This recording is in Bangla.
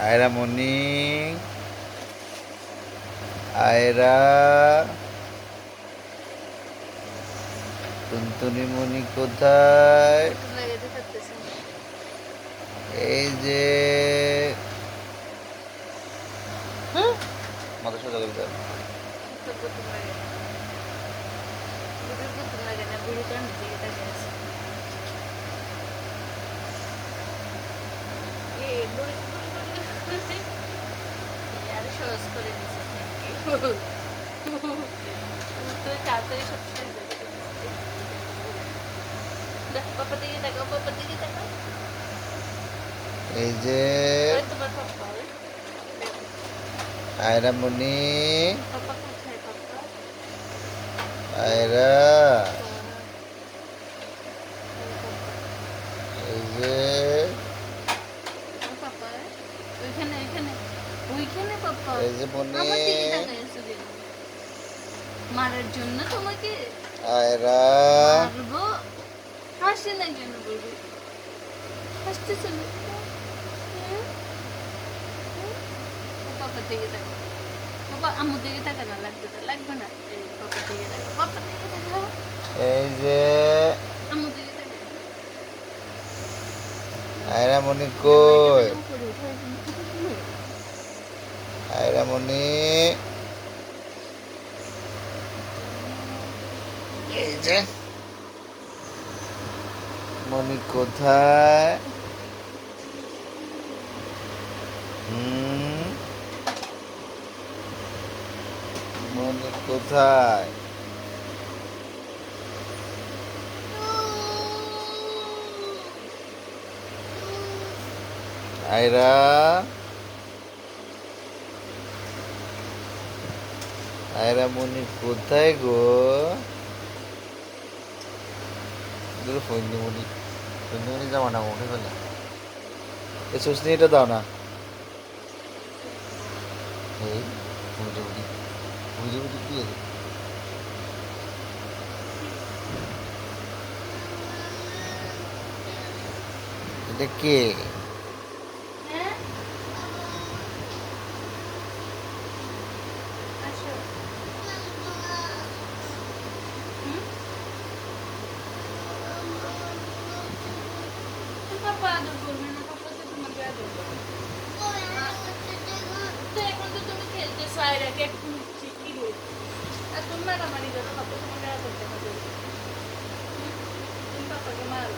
আয়রা মনি, আয়রা, টুনটুনি মনি কোথায়? এই যে মাথা সোজা করে দাও। এই যে আয়রা মনি, আয়রা, এই যে এই যে মনি, মারার জন্য তোমাকে আয়রা, মারবো। হাসি না কেন বলবি? হাসতেছে না? পাপার দিকে তাকাও। পাপা আম্মুর দিকে তাকা না, লাগবে না, লাগবে না। এই পাপার দিকে তাকাও, পাপার দিকে তাকাও, এই যে আম্মুর দিকে তাকাও। আয়রা মনি কই? উপরে উঠার জন্য কিছু ছিল? আয়রা মনি, এই যে মনি কোথায়? মনি কোথায়? আয়রা, আয়রা মনি কোথায় গো? ফন্দিমণি, ফন্দিমণি জামাটা উঠে ফেলে। এই সুস্নি এটা দাও না। এই বুঝে বুঝি, বুঝে বুঝি কি আছে? এটা কে? হ্যাঁ? আসো। হুম? তো পাপা আদর করবে না, পাপা তো তোমাকে আদর করবে। তো এখন তো তুমি খেলতেছো, আয়রাকে এখন কি রোল? আর তুমি মারামারি করো, পাপা তোমাকে আদর কেন করবে? হুম? তুমি পাপাকে মারো।